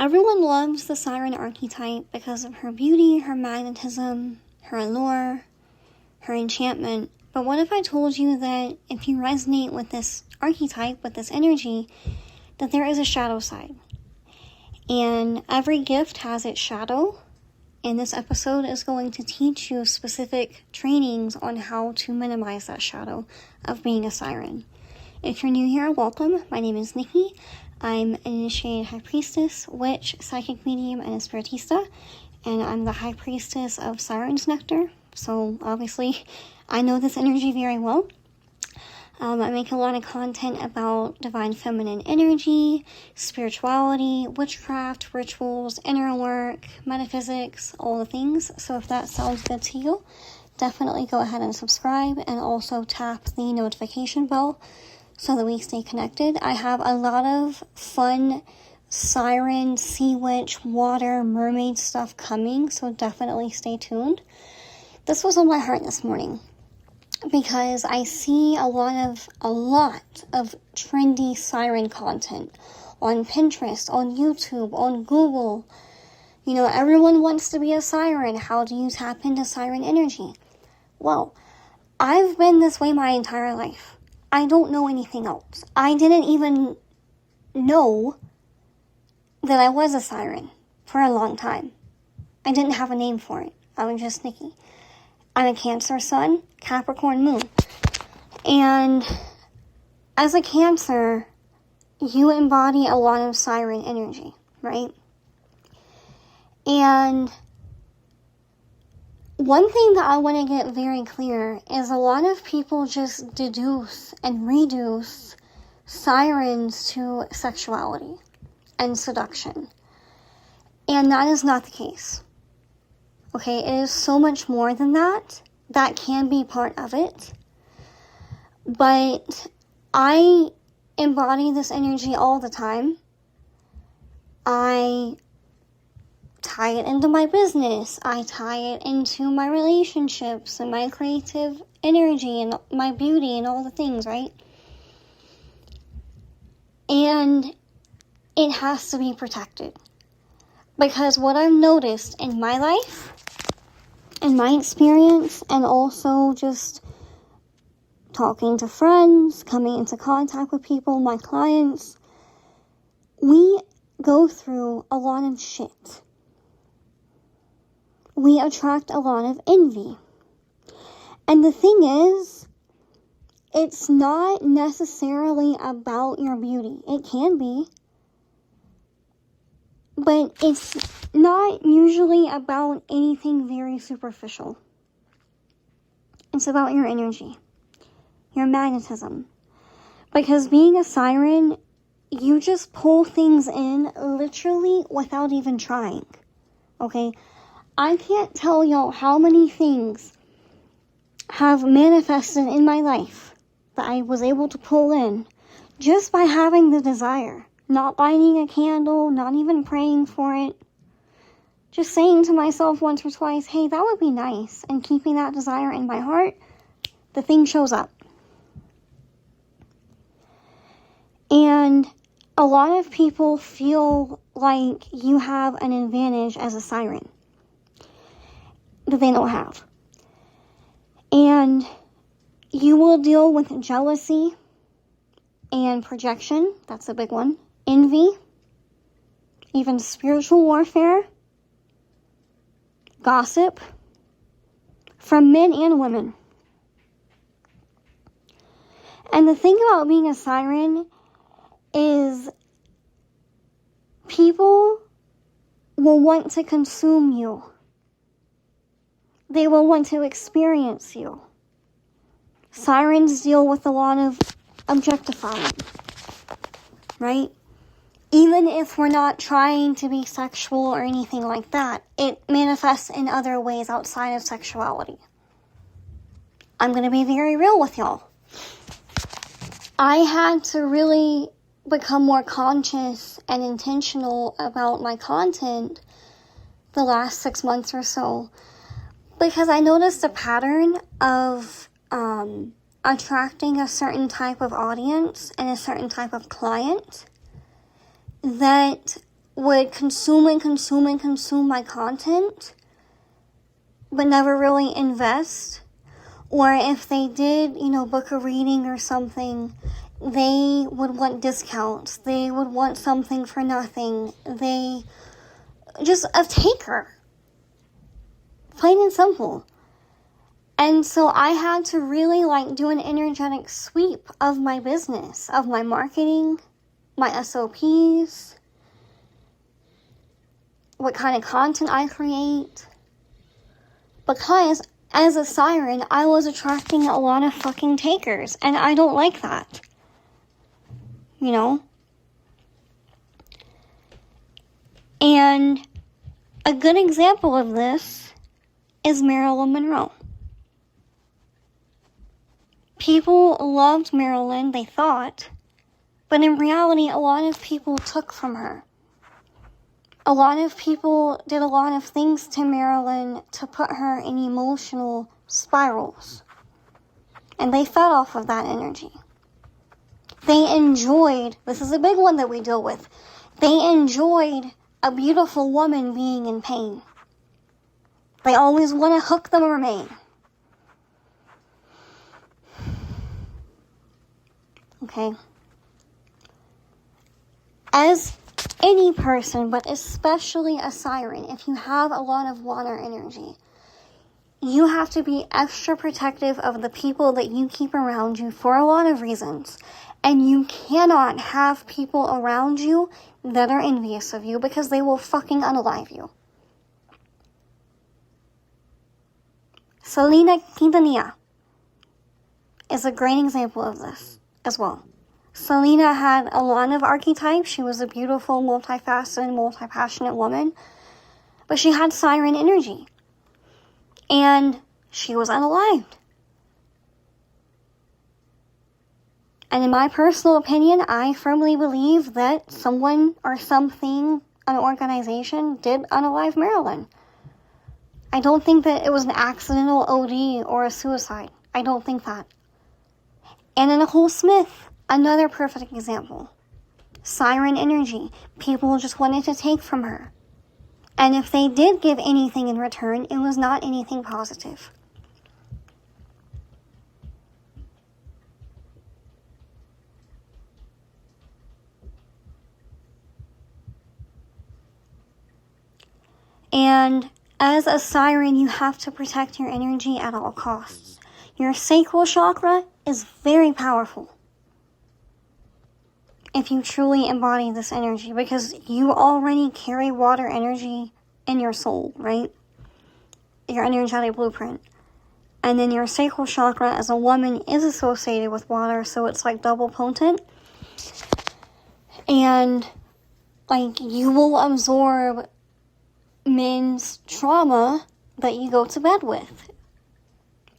Everyone loves the Siren archetype because of her beauty, her magnetism, her allure, her enchantment. But what if I told you that if you resonate with this archetype, with this energy, that there is a shadow side? And every gift has its shadow. And this episode is going to teach you specific trainings on how to minimize that shadow of being a siren. If you're new here, welcome. My name is Nikki. I'm an initiated high priestess, witch, psychic medium, and a spiritista. And I'm the high priestess of Sirens Nectar. So obviously, I know this energy very well. I make a lot of content about divine feminine energy, spirituality, witchcraft, rituals, inner work, metaphysics, all the things. So if that sounds good to you, definitely go ahead and subscribe and also tap the notification bell so that we stay connected. I have a lot of fun siren, sea witch, water, mermaid stuff coming, so definitely stay tuned. This was on my heart this morning because I see a lot of trendy siren content on Pinterest, on YouTube, on Google. You know, everyone wants to be a siren. How do you tap into siren energy? Well, I've been this way my entire life. I don't know anything else. I didn't even know that I was a siren for a long time. I didn't have a name for it. I was just Nikki. I'm a Cancer sun, Capricorn moon. And as a Cancer, you embody a lot of siren energy, right? And one thing that I want to get very clear is a lot of people just deduce and reduce sirens to sexuality and seduction. And that is not the case. Okay, it is so much more than that. That can be part of it. But I embody this energy all the time. I tie it into my business. I tie it into my relationships and my creative energy and my beauty and all the things, right? And it has to be protected. Because what I've noticed in my life, in my experience, and also just talking to friends, coming into contact with people, my clients, we go through a lot of shit. We attract a lot of envy. And the thing is, it's not necessarily about your beauty. It can be. But it's not usually about anything very superficial. It's about your energy, your magnetism. Because being a siren, you just pull things in literally without even trying. Okay? I can't tell y'all how many things have manifested in my life that I was able to pull in just by having the desire. Not lighting a candle, not even praying for it. Just saying to myself once or twice, hey, that would be nice. And keeping that desire in my heart, the thing shows up. And a lot of people feel like you have an advantage as a siren that they don't have. And you will deal with jealousy and projection. That's a big one. Envy, even spiritual warfare, gossip, from men and women. And the thing about being a siren is people will want to consume you. They will want to experience you. Sirens deal with a lot of objectifying, right? Even if we're not trying to be sexual or anything like that, it manifests in other ways outside of sexuality. I'm going to be very real with y'all. I had to really become more conscious and intentional about my content the last 6 months or so, because I noticed a pattern of attracting a certain type of audience and a certain type of client that would consume my content, but never really invest. Or if they did, book a reading or something, they would want discounts. They would want something for nothing. They just a taker. Plain and simple. And so I had to really do an energetic sweep of my business, of my marketing, my SOPs, what kind of content I create. Because as a siren, I was attracting a lot of fucking takers, and I don't like that. And a good example of this is Marilyn Monroe. People loved Marilyn, they thought, but in reality, a lot of people took from her. A lot of people did a lot of things to Marilyn to put her in emotional spirals. And they fed off of that energy. They enjoyed, this is a big one that we deal with, they enjoyed a beautiful woman being in pain. They always want to hook them or remain. Okay? As any person, but especially a siren, if you have a lot of water energy, you have to be extra protective of the people that you keep around you for a lot of reasons. And you cannot have people around you that are envious of you because they will fucking unalive you. Selena Quintanilla is a great example of this as well. Selena had a lot of archetypes. She was a beautiful, multifaceted, multi-passionate woman. But she had siren energy. And she was unalived. And in my personal opinion, I firmly believe that someone or something, an organization, did unalive Marilyn. I don't think that it was an accidental OD or a suicide. I don't think that. Anna Nicole Smith, another perfect example. Siren energy. People just wanted to take from her. And if they did give anything in return, it was not anything positive. And as a siren, you have to protect your energy at all costs. Your sacral chakra is very powerful if you truly embody this energy, because you already carry water energy in your soul, right? Your energetic blueprint. And then your sacral chakra as a woman is associated with water, so it's double potent. And you will absorb men's trauma that you go to bed with.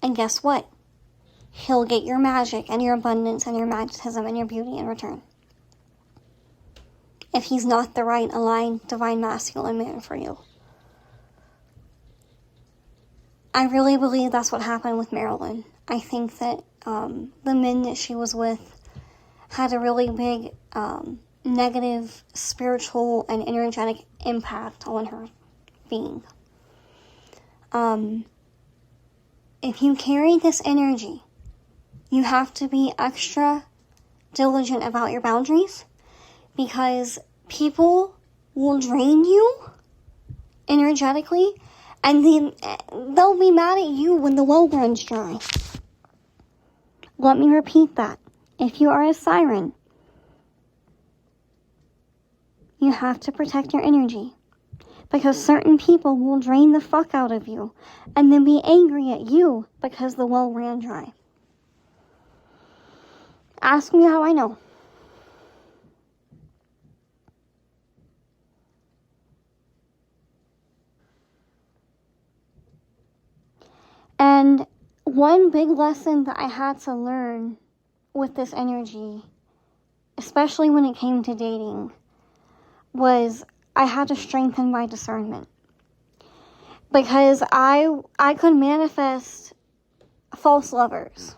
And guess what? He'll get your magic and your abundance and your magnetism and your beauty in return. If he's not the right aligned divine masculine man for you. I really believe that's what happened with Marilyn. I think that the men that she was with had a really big negative spiritual and energetic impact on her being. If you carry this energy, you have to be extra diligent about your boundaries, because people will drain you energetically, and then they'll be mad at you when the well runs dry. Let me repeat that. If you are a siren, you have to protect your energy, because certain people will drain the fuck out of you and then be angry at you because the well ran dry. Ask me how I know. And one big lesson that I had to learn with this energy, especially when it came to dating, was I had to strengthen my discernment. Because I could manifest false lovers.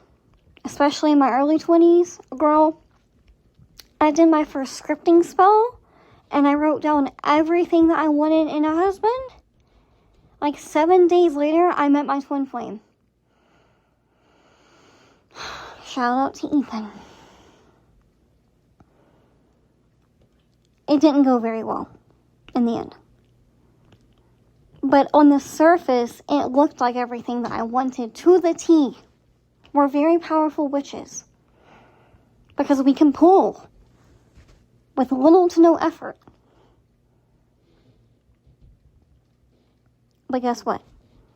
Especially in my early 20s, girl. I did my first scripting spell and I wrote down everything that I wanted in a husband. Like 7 days later, I met my twin flame. Shout out to Ethan. It didn't go very well in the end. But on the surface, it looked like everything that I wanted to the T. We're very powerful witches. Because we can pull with little to no effort. But guess what?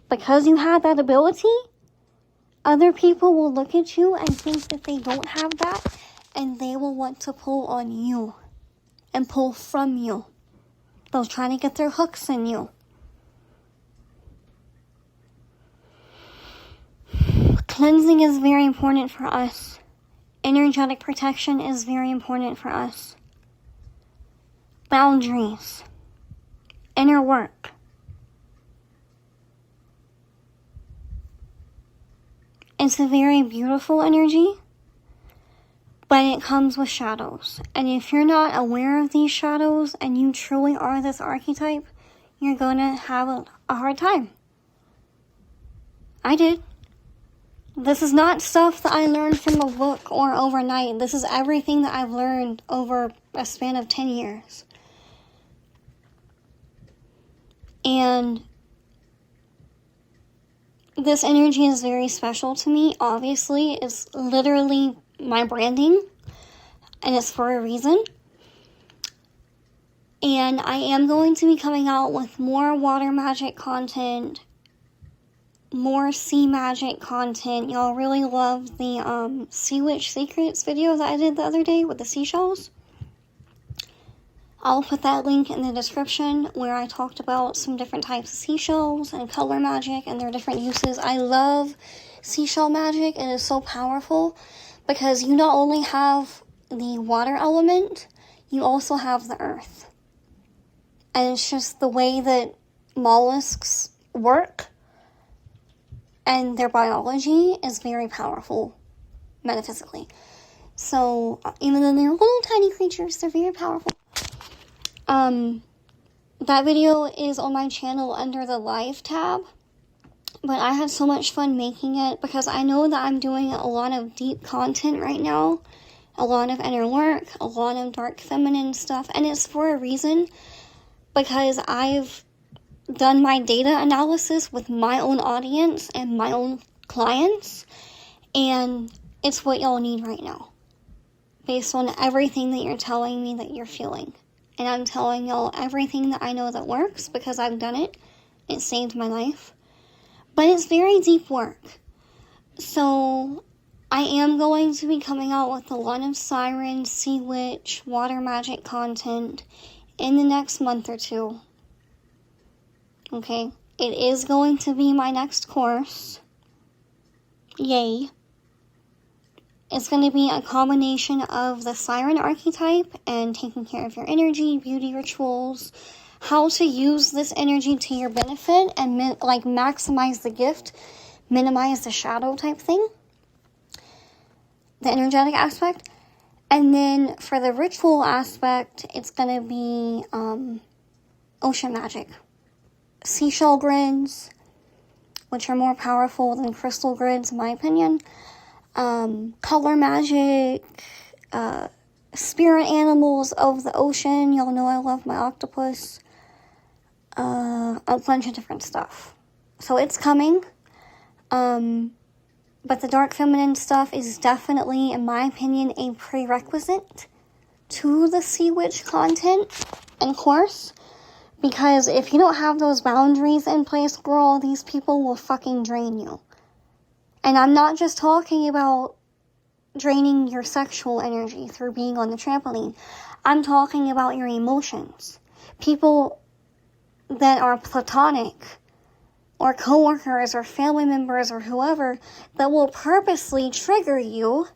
Because you had that ability, other people will look at you and think that they don't have that, and they will want to pull on you and pull from you. They'll try to get their hooks in you. Cleansing is very important for us. Energetic protection is very important for us. Boundaries. Inner work. It's a very beautiful energy, but it comes with shadows. And if you're not aware of these shadows and you truly are this archetype, you're going to have a hard time. I did. This is not stuff that I learned from a book or overnight. This is everything that I've learned over a span of 10 years. And this energy is very special to me. Obviously, it's literally my branding, and it's for a reason. And I am going to be coming out with more water magic content, more sea magic content. Y'all really love the Sea Witch Secrets video that I did the other day with the seashells. I'll put that link in the description where I talked about some different types of seashells and color magic and their different uses. I love seashell magic. It is so powerful because you not only have the water element, you also have the earth. And it's just the way that mollusks work and their biology is very powerful metaphysically. So even though they're little tiny creatures, they're very powerful. That video is on my channel under the live tab, but I had so much fun making it because I know that I'm doing a lot of deep content right now, a lot of inner work, a lot of dark feminine stuff, and it's for a reason, because I've done my data analysis with my own audience and my own clients, and it's what y'all need right now, based on everything that you're telling me that you're feeling. And I'm telling y'all everything that I know that works because I've done it. It saved my life. But it's very deep work. So I am going to be coming out with a lot of Siren, Sea Witch, water magic content in the next month or two. Okay? It is going to be my next course. Yay. It's going to be a combination of the Siren archetype and taking care of your energy, beauty rituals, how to use this energy to your benefit and maximize the gift, minimize the shadow type thing, the energetic aspect. And then for the ritual aspect, it's going to be ocean magic, seashell grids, which are more powerful than crystal grids in my opinion. Color magic, spirit animals of the ocean. Y'all know I love my octopus. A bunch of different stuff. So it's coming. But the dark feminine stuff is definitely, in my opinion, a prerequisite to the Sea Witch content and course. Because if you don't have those boundaries in place, girl, these people will fucking drain you. And I'm not just talking about draining your sexual energy through being on the trampoline. I'm talking about your emotions. People that are platonic, or coworkers, or family members, or whoever, that will purposely trigger you,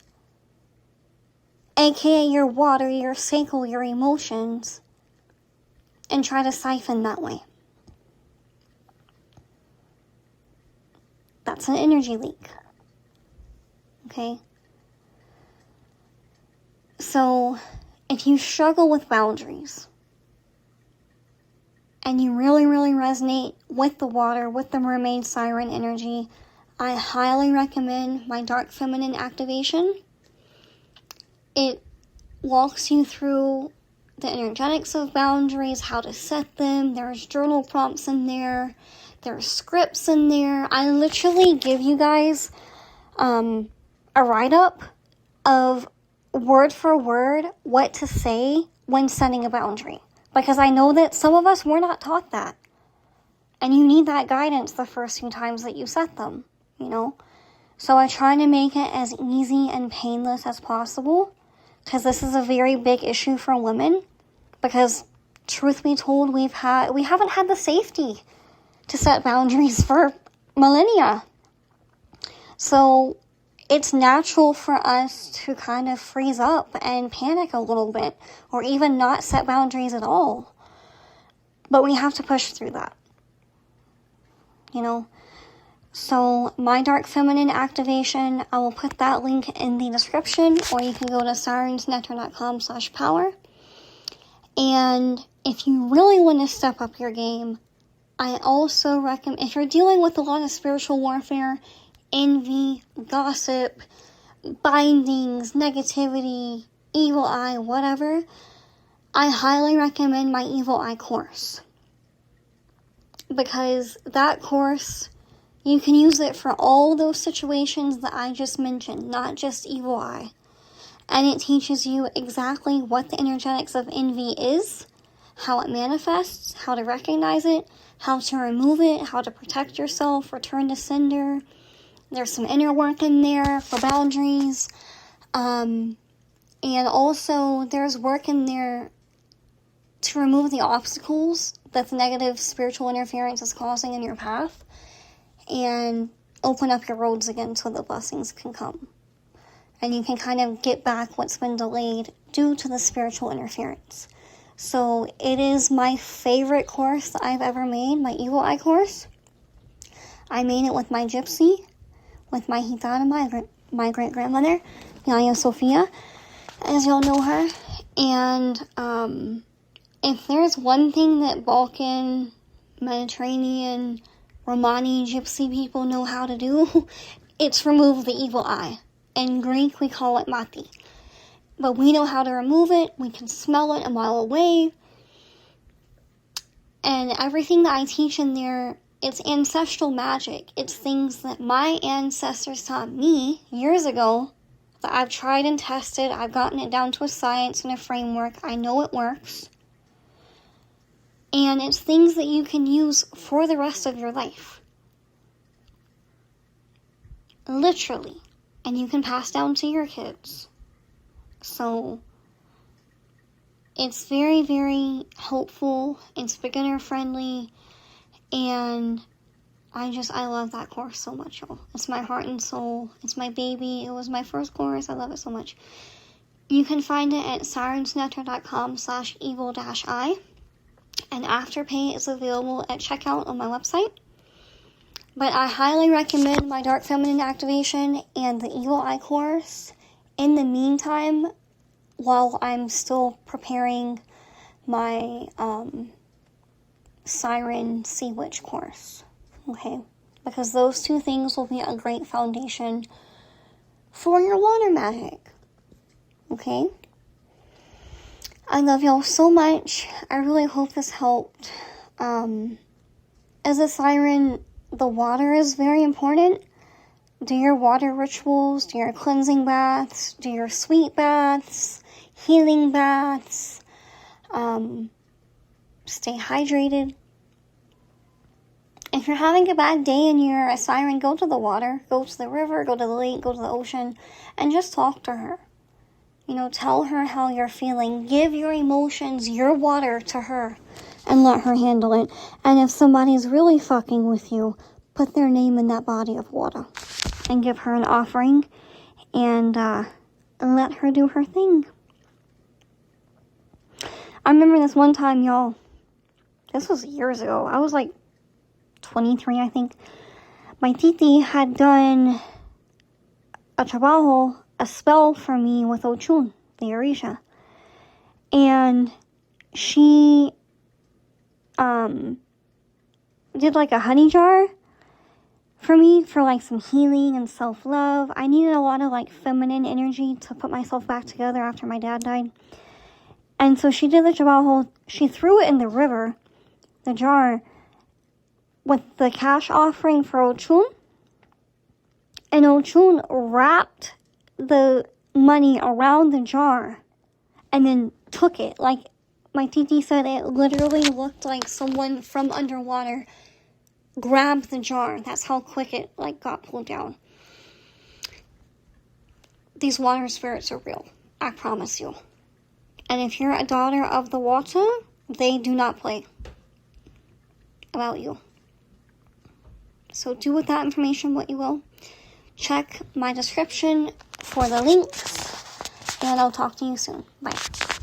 aka your water, your sacral, your emotions, and try to siphon that way. That's an energy leak. Okay? So, if you struggle with boundaries, and you really, really resonate with the water, with the mermaid siren energy, I highly recommend my Dark Feminine activation. It walks you through the energetics of boundaries, how to set them. There's journal prompts in there. There's scripts in there. I literally give you guys a write-up of word for word what to say when setting a boundary. Because I know that some of us were not taught that. And you need that guidance the first few times that you set them, you know? So I try to make it as easy and painless as possible. Because this is a very big issue for women. Because, truth be told, we haven't had the safety to set boundaries for millennia. So it's natural for us to kind of freeze up and panic a little bit, or even not set boundaries at all. But we have to push through that, you know? So my Dark Feminine activation, I will put that link in the description, or you can go to sirensnectar.com/power. And if you really want to step up your game, I also recommend, if you're dealing with a lot of spiritual warfare, envy, gossip, bindings, negativity, evil eye, whatever, I highly recommend my Evil Eye course. Because that course, you can use it for all those situations that I just mentioned, not just evil eye. And it teaches you exactly what the energetics of envy is, how it manifests, how to recognize it, how to remove it, how to protect yourself, return to sender. There's some inner work in there for boundaries. And also there's work in there to remove the obstacles that the negative spiritual interference is causing in your path, and open up your roads again so the blessings can come. And you can kind of get back what's been delayed due to the spiritual interference. So it is my favorite course that I've ever made, my Evil Eye course. I made it with my gypsy, with my Gitana, my great-grandmother, Yaya Sophia, as y'all know her. And if there's one thing that Balkan, Mediterranean, Romani, gypsy people know how to do, it's remove the evil eye. In Greek, we call it mati. But we know how to remove it. We can smell it a mile away. And everything that I teach in there, it's ancestral magic. It's things that my ancestors taught me years ago that I've tried and tested. I've gotten it down to a science and a framework. I know it works. And it's things that you can use for the rest of your life. Literally. And you can pass down to your kids. So it's very, very helpful. It's beginner friendly. And I love that course so much, y'all. It's my heart and soul. It's my baby. It was my first course. I love it so much. You can find it at sirensnectar.com/evil-eye. And Afterpay is available at checkout on my website. But I highly recommend my Dark Feminine activation and the Evil Eye course. In the meantime, while I'm still preparing my Siren Sea Witch course. Okay? Because those two things will be a great foundation for your water magic. Okay? I love y'all so much. I really hope this helped. As a siren, the water is very important. Do your water rituals, do your cleansing baths, do your sweet baths, healing baths. Stay hydrated. If you're having a bad day and you're a siren, go to the water, go to the river, go to the lake, go to the ocean, and just talk to her. You know, tell her how you're feeling. Give your emotions, your water to her, and let her handle it. And if somebody's really fucking with you, put their name in that body of water and give her an offering, and let her do her thing. I remember this one time, y'all. This was years ago. I was like 23, I think. My titi had done a trabajo, a spell for me with Ochun, the Orisha. And she did like a honey jar for me for like some healing and self-love. I needed a lot of like feminine energy to put myself back together after my dad died. And so she did the Jabal hole. She threw it in the river, the jar, with the cash offering for Ochun. And Ochun wrapped the money around the jar and then took it. Like my titi said, it literally looked like someone from underwater grabbed the jar. That's how quick it like got pulled down. These water spirits are real. I promise you. And if you're a daughter of the water, they do not play about you. So do with that information what you will. Check my description for the links. And I'll talk to you soon. Bye.